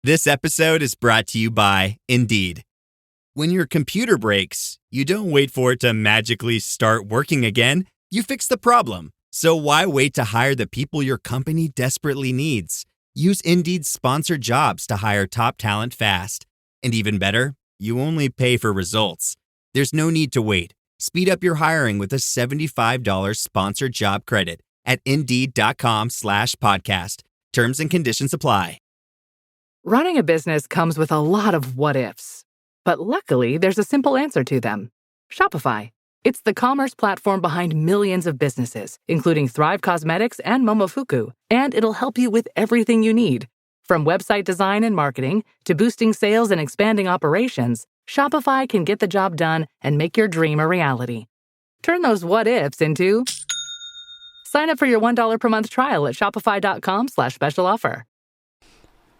This episode is brought to you by Indeed. When your computer breaks, you don't wait for it to magically start working again. You fix the problem. So why wait to hire the people your company desperately needs? Use Indeed's sponsored jobs to hire top talent fast. And even better, you only pay for results. There's no need to wait. Speed up your hiring with a $75 sponsored job credit at Indeed.com/podcast. Terms and conditions apply. Running a business comes with a lot of what-ifs. But luckily, there's a simple answer to them. Shopify. It's the commerce platform behind millions of businesses, including Thrive Cosmetics and Momofuku. And it'll help you with everything you need. From website design and marketing to boosting sales and expanding operations, Shopify can get the job done and make your dream a reality. Turn those what-ifs into... Sign up for your $1 per month trial at shopify.com/special offer.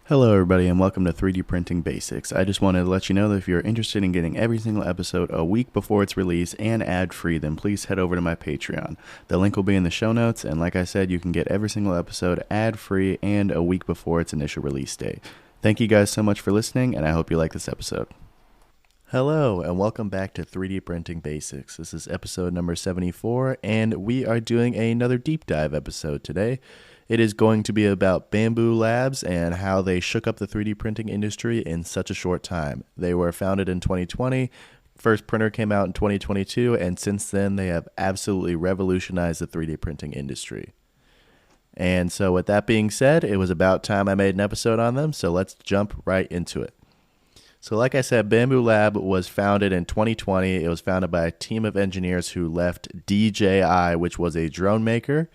Hello everybody and welcome to 3D Printing Basics. I just wanted to let you know that if you're interested in getting every single episode a week before its release and ad-free, then please head over to my Patreon. The link will be in the show notes, and like I said, you can get every single episode ad-free and a week before its initial release date. Thank you guys so much for listening, and I hope you like this episode. Hello and welcome back to 3D Printing Basics. This is episode number 74, and we are doing another deep dive episode today. It is going to be about Bambu Labs and how they shook up the 3D printing industry in such a short time. They were founded in 2020, first printer came out in 2022, and since then they have absolutely revolutionized the 3D printing industry. And so with that being said, it was about time I made an episode on them, so let's jump right into it. So like I said, Bambu Lab was founded in 2020. It was founded by a team of engineers who left DJI, which was a drone maker.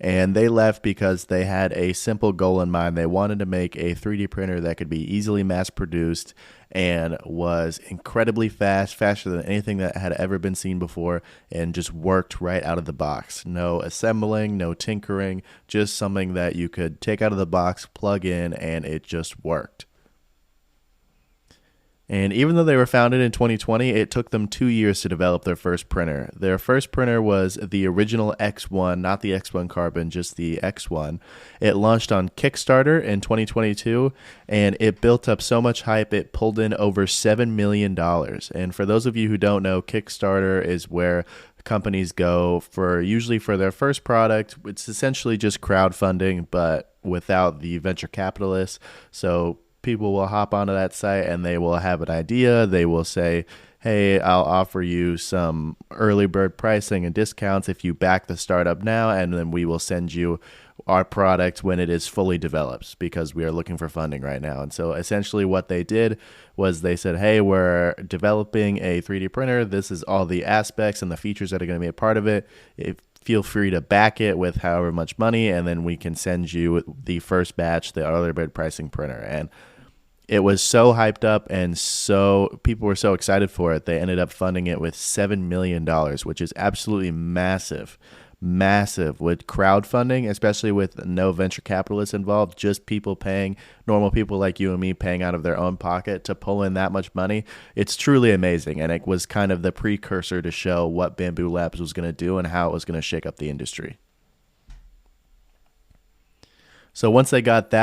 And they left because they had a simple goal in mind. They wanted to make a 3D printer that could be easily mass-produced and was incredibly fast, faster than anything that had ever been seen before, and just worked right out of the box. No assembling, no tinkering, just something that you could take out of the box, plug in, and it just worked. And even though they were founded in 2020, it took them 2 years to develop their first printer. Their first printer was the original X1, not the X1 Carbon, just the X1. It launched on Kickstarter in 2022, and it built up so much hype, it pulled in over $7 million. And for those of you who don't know, Kickstarter is where companies go for usually for their first product. It's essentially just crowdfunding, but without the venture capitalists. So people will hop onto that site and they will have an idea. They will say, hey, I'll offer you some early bird pricing and discounts if you back the startup now, and then we will send you our product when it is fully developed, because we are looking for funding right now. And so essentially what they did was they said, hey, we're developing a 3D printer. This is all the aspects and the features that are going to be a part of it. Feel free to back it with however much money, and then we can send you the first batch, the early bird pricing printer. And it was so hyped up, and so people were so excited for it. They ended up funding it with $7 million, which is absolutely massive with crowdfunding, especially with no venture capitalists involved, just people paying, normal people like you and me paying out of their own pocket to pull in that much money. It's truly amazing, and it was kind of the precursor to show what Bambu Labs was going to do and how it was going to shake up the industry. So once they got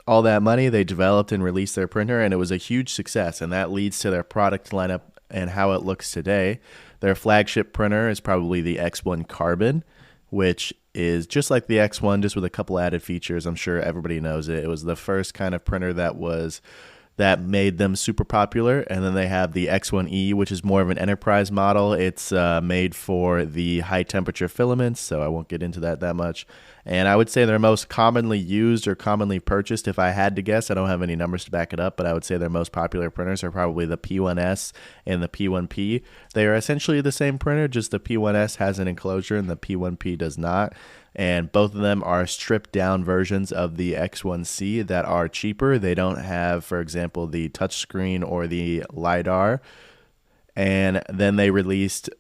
all that money, they developed and released their printer, and it was a huge success, and that leads to their product lineup and how it looks today. Their flagship printer is probably the X1 Carbon, which is just like the X1, just with a couple added features. I'm sure everybody knows it. It was the first kind of printer that made them super popular. And then they have the X1E, which is more of an enterprise model. It's made for the high temperature filaments, so I won't get into that much. And I would say their most commonly used or commonly purchased, if I had to guess, I don't have any numbers to back it up, but I would say their most popular printers are probably the P1S and the P1P. They are essentially the same printer, just the P1S has an enclosure and the P1P does not. And both of them are stripped down versions of the X1C that are cheaper. They don't have, for example, the touchscreen or the LiDAR. And then they released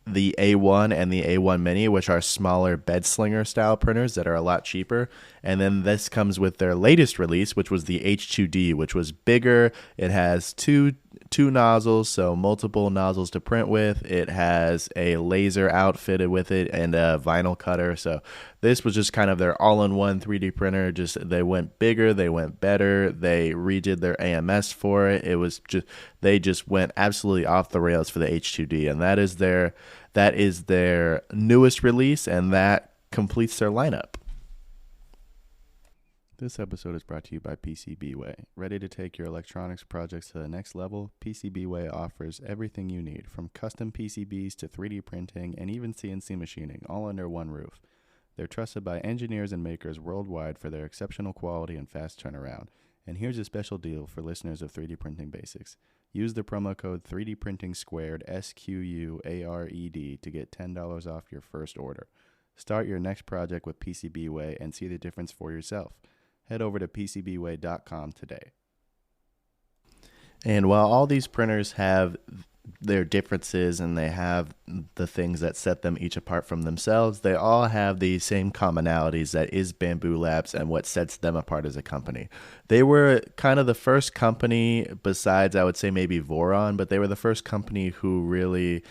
the A1 and the A1 Mini, which are smaller bed slinger style printers that are a lot cheaper. And then this comes with their latest release, which was the H2D, which was bigger. It has two two nozzles, so multiple nozzles to print with. It has a laser outfitted with it and a vinyl cutter. So this was just kind of their all-in-one 3D printer. Just they went bigger, they went better, they redid their AMS for it. It was just they just went absolutely off the rails for the H2D, and that is their newest release, and that completes their lineup. This episode is brought to you by PCBWay. Ready to take your electronics projects to the next level? PCBWay offers everything you need, from custom PCBs to 3D printing and even CNC machining, all under one roof. They're trusted by engineers and makers worldwide for their exceptional quality and fast turnaround. And here's a special deal for listeners of 3D Printing Basics. Use the promo code 3D Printing Squared, SQUARED, to get $10 off your first order. Start your next project with PCBWay and see the difference for yourself. Head over to PCBWay.com today. And while all these printers have their differences and they have the things that set them each apart from themselves, they all have the same commonalities that is Bambu Labs and what sets them apart as a company. They were kind of the first company, besides I would say maybe Voron, but they were the first company who really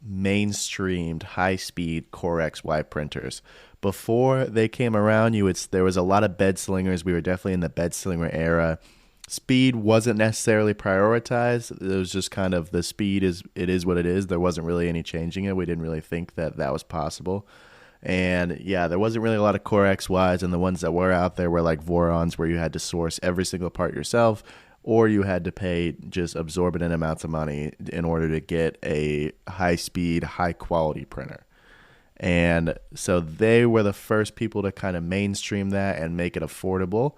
mainstreamed high-speed Core XY printers. Before they came around, there was a lot of bed slingers. We were definitely in the bed slinger era. Speed wasn't necessarily prioritized. It was just kind of the speed is what it is. There wasn't really any changing it. We didn't really think that was possible. And yeah, there wasn't really a lot of Core XYs, and the ones that were out there were like Vorons, where you had to source every single part yourself, or you had to pay just exorbitant amounts of money in order to get a high-speed, high-quality printer. And so they were the first people to kind of mainstream that and make it affordable.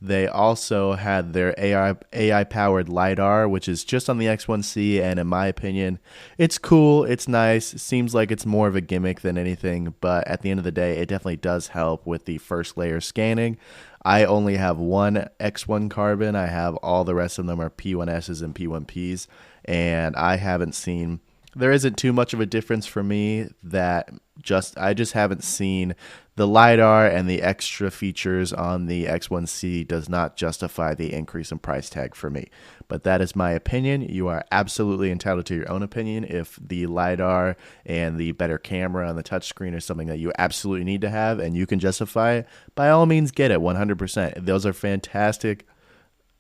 They also had their AI-powered LiDAR, which is just on the X1C, and in my opinion, it's cool, it's nice, it seems like it's more of a gimmick than anything, but at the end of the day, it definitely does help with the first layer scanning. I only have one X1 carbon. I have all the rest of them are P1Ss and P1Ps, and there isn't too much of a difference for me. I just haven't seen the LiDAR, and the extra features on the X1C does not justify the increase in price tag for me. But that is my opinion. You are absolutely entitled to your own opinion. If the LiDAR and the better camera on the touchscreen is something that you absolutely need to have and you can justify it, by all means get it 100%. Those are fantastic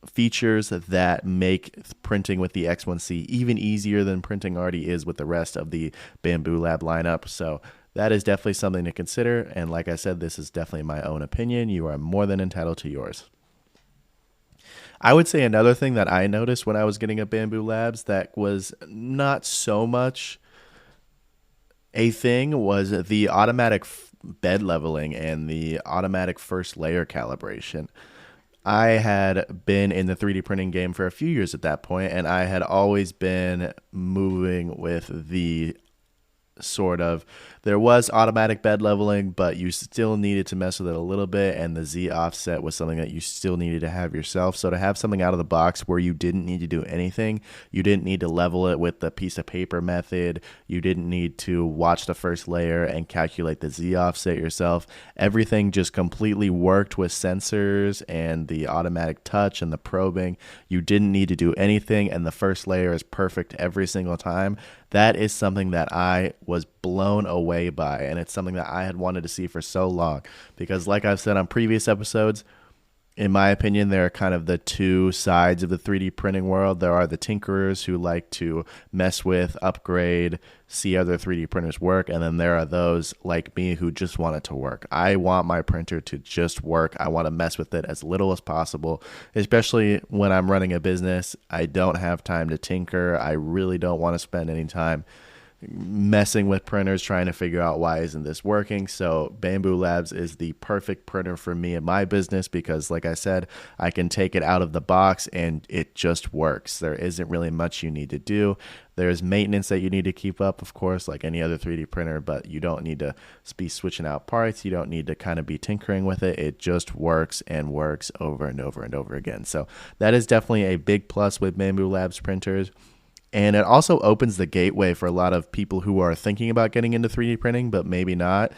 features that make printing with the X1C even easier than printing already is with the rest of the Bambu Lab lineup. So that is definitely something to consider. And like I said, this is definitely my own opinion. You are more than entitled to yours. I would say another thing that I noticed when I was getting a Bambu Labs that was not so much a thing was the automatic bed leveling and the automatic first layer calibration. I had been in the 3D printing game for a few years at that point, and I had always been moving with the there was automatic bed leveling, but you still needed to mess with it a little bit, and the Z offset was something that you still needed to have yourself. So to have something out of the box where you didn't need to do anything, you didn't need to level it with the piece of paper method, you didn't need to watch the first layer and calculate the Z offset yourself. Everything just completely worked with sensors and the automatic touch and the probing. You didn't need to do anything, and the first layer is perfect every single time. That is something that I was blown away by, and it's something that I had wanted to see for so long, because like I've said on previous episodes, in my opinion, there are kind of the two sides of the 3D printing world. There are the tinkerers who like to mess with, upgrade, see other 3D printers work, and then there are those like me who just want it to work. I want my printer to just work. I want to mess with it as little as possible, especially when I'm running a business. I don't have time to tinker. I really don't want to spend any time messing with printers trying to figure out why isn't this working. So Bambu Labs is the perfect printer for me and my business, because like I said, I can take it out of the box and it just works. There isn't really much you need to do. There's maintenance that you need to keep up, of course, like any other 3D printer, but you don't need to be switching out parts. You don't need to kind of be tinkering with it. It just works and works over and over and over again. So that is definitely a big plus with Bambu Labs printers. And it also opens the gateway for a lot of people who are thinking about getting into 3D printing, but maybe not.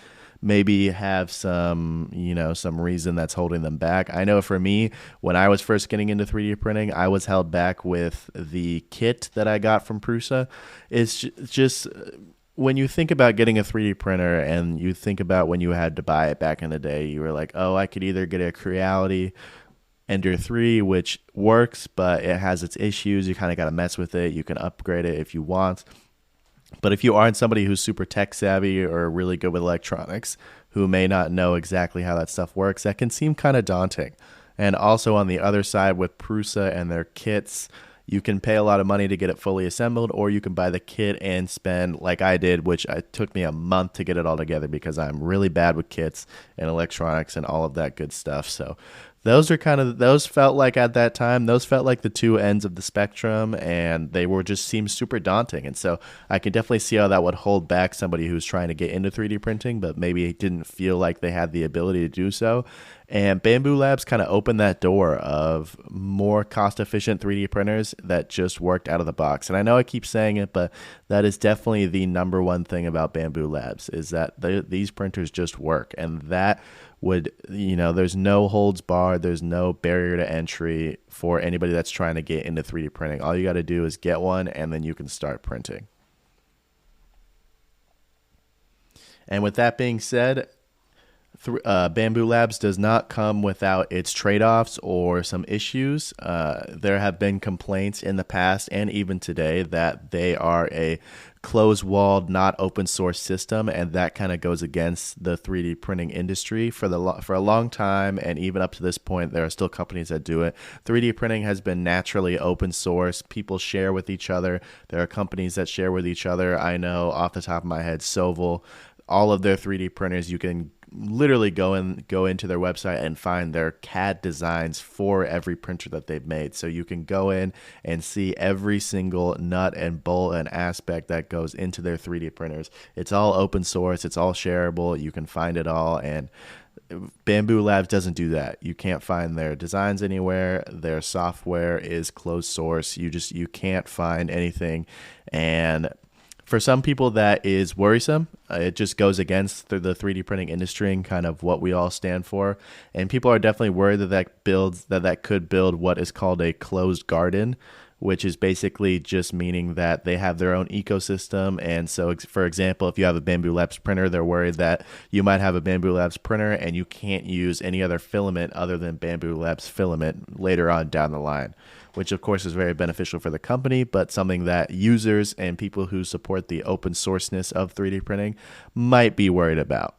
maybe have some, some reason that's holding them back. I know for me, when I was first getting into 3D printing, I was held back with the kit that I got from Prusa. It's just when you think about getting a 3D printer and you think about when you had to buy it back in the day, you were like, oh, I could either get a Creality Ender 3, which works, but it has its issues. You kind of got to mess with it. You can upgrade it if you want. But if you aren't somebody who's super tech savvy or really good with electronics, who may not know exactly how that stuff works, that can seem kind of daunting. And also on the other side with Prusa and their kits, you can pay a lot of money to get it fully assembled, or you can buy the kit and spend, like I did, which it took me a month to get it all together because I'm really bad with kits and electronics and all of that good stuff. So those felt like at that time, those felt like the two ends of the spectrum, and they just seemed super daunting. And so I can definitely see how that would hold back somebody who's trying to get into 3D printing, but maybe didn't feel like they had the ability to do so. And Bambu Labs kind of opened that door of more cost-efficient 3D printers that just worked out of the box. And I know I keep saying it, but that is definitely the number one thing about Bambu Labs is that these printers just work. And that would, there's no holds barred, there's no barrier to entry for anybody that's trying to get into 3D printing. All you got to do is get one, and then you can start printing. And with that being said, Bambu Labs does not come without its trade-offs or some issues. There have been complaints in the past and even today that they are a closed-walled, not open-source system, and that kind of goes against the 3D printing industry for a long time, and even up to this point, there are still companies that do it. 3D printing has been naturally open-source. People share with each other. There are companies that share with each other. I know off the top of my head, Soval, all of their 3D printers, you can literally go into their website and find their CAD designs for every printer that they've made. So you can go in and see every single nut and bolt and aspect that goes into their 3D printers. It's all open source. It's all shareable. You can find it all. And Bambu Labs doesn't do that. You can't find their designs anywhere. Their software is closed source. You can't find anything. And for some people, that is worrisome. It just goes against the 3D printing industry and kind of what we all stand for. And people are definitely worried that could build what is called a closed garden, which is basically just meaning that they have their own ecosystem. And so, for example, if you have a Bambu Labs printer, they're worried that you might have a Bambu Labs printer and you can't use any other filament other than Bambu Labs filament later on down the line, which of course is very beneficial for the company, but something that users and people who support the open sourceness of 3D printing might be worried about.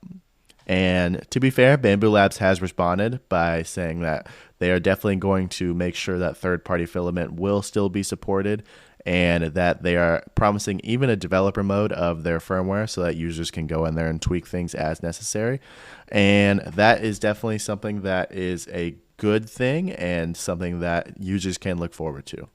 And to be fair, Bambu Labs has responded by saying that they are definitely going to make sure that third-party filament will still be supported, and that they are promising even a developer mode of their firmware so that users can go in there and tweak things as necessary. And that is definitely something that is a good thing and something that users can look forward to.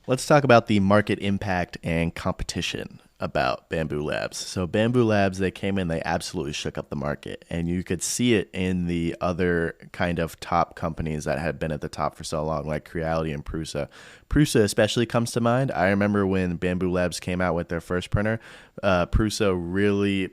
Let's talk about the market impact and competition about Bambu Labs. So Bambu Labs, they came in, they absolutely shook up the market, and you could see it in the other kind of top companies that had been at the top for so long, like Creality and Prusa. Prusa especially comes to mind. I remember when Bambu Labs came out with their first printer, Prusa really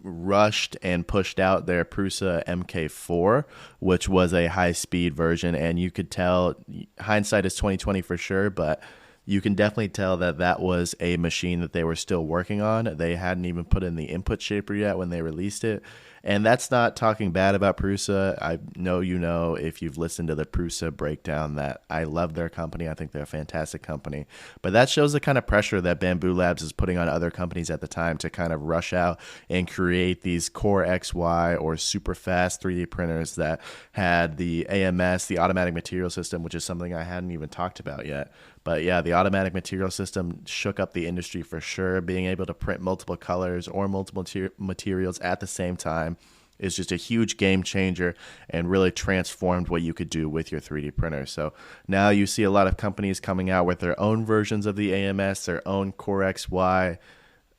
rushed and pushed out their Prusa MK4, which was a high-speed version, and you could tell, hindsight is 2020 for sure, but you can definitely tell that that was a machine that they were still working on. They hadn't even put in the input shaper yet when they released it. And that's not talking bad about Prusa. I know if you've listened to the Prusa breakdown that I love their company. I think they're a fantastic company. But that shows the kind of pressure that Bambu Labs is putting on other companies at the time to kind of rush out and create these Core XY or super fast 3D printers that had the AMS, the automatic material system, which is something I hadn't even talked about yet. But yeah, the automatic material system shook up the industry for sure. Being able to print multiple colors or multiple materials at the same time is just a huge game changer and really transformed what you could do with your 3D printer. So now you see a lot of companies coming out with their own versions of the AMS, their own Core XY,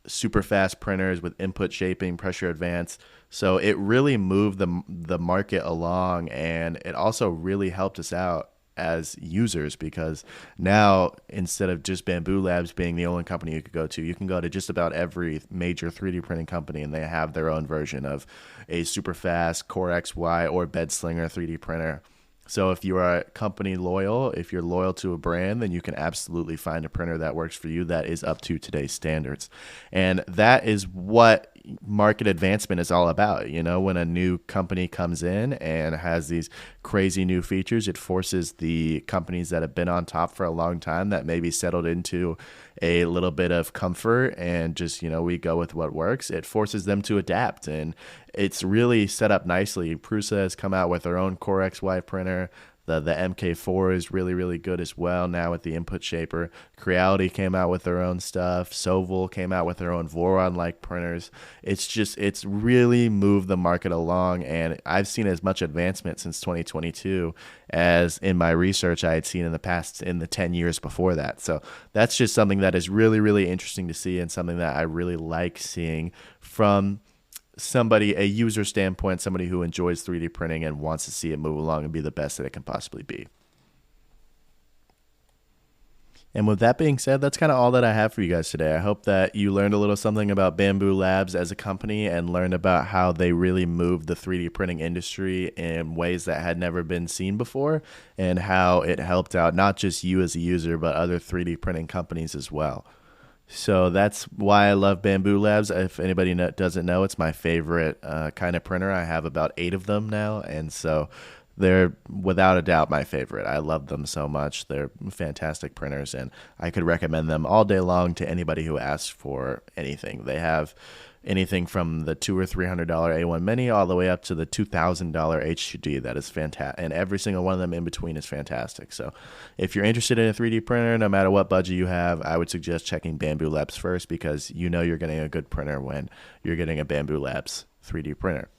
super fast printers with input shaping, pressure advance. So it really moved the market along, and it also really helped us out as users, because now instead of just Bambu Labs being the only company you could go to, you can go to just about every major 3D printing company and they have their own version of a super fast Core XY or Bed Slinger 3D printer. So if you are company loyal, if you're loyal to a brand, then you can absolutely find a printer that works for you that is up to today's standards. And that is what market advancement is all about. You know, when a new company comes in and has these crazy new features, it forces the companies that have been on top for a long time, that maybe settled into a little bit of comfort and just, you know, we go with what works. It forces them to adapt, and it's really set up nicely. Prusa has come out with their own Core XY printer. The MK4 is really, really good as well now with the input shaper. Creality came out with their own stuff. Sovol came out with their own Voron-like printers. It's really moved the market along, and I've seen as much advancement since 2022 as in my research I had seen in the 10 years before that. So that's just something that is really, really interesting to see, and something that I really like seeing from a user standpoint, somebody who enjoys 3D printing and wants to see it move along and be the best that it can possibly be. And with that being said, that's kind of all that I have for you guys today. I hope that you learned a little something about Bambu Labs as a company and learned about how they really moved the 3D printing industry in ways that had never been seen before, and how it helped out not just you as a user, but other 3D printing companies as well. So that's why I love Bambu Labs. If anybody doesn't know, it's my favorite kind of printer. I have about 8 of them now, and so they're without a doubt my favorite. I love them so much. They're fantastic printers, and I could recommend them all day long to anybody who asks for anything. They have anything from the $200 or $300 A1 Mini all the way up to the $2,000 H2D. That is fantastic, and every single one of them in between is fantastic. So if you're interested in a 3D printer, no matter what budget you have, I would suggest checking Bambu Labs first, because you know you're getting a good printer when you're getting a Bambu Labs 3D printer.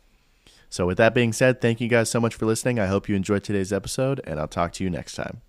So with that being said, thank you guys so much for listening. I hope you enjoyed today's episode, and I'll talk to you next time.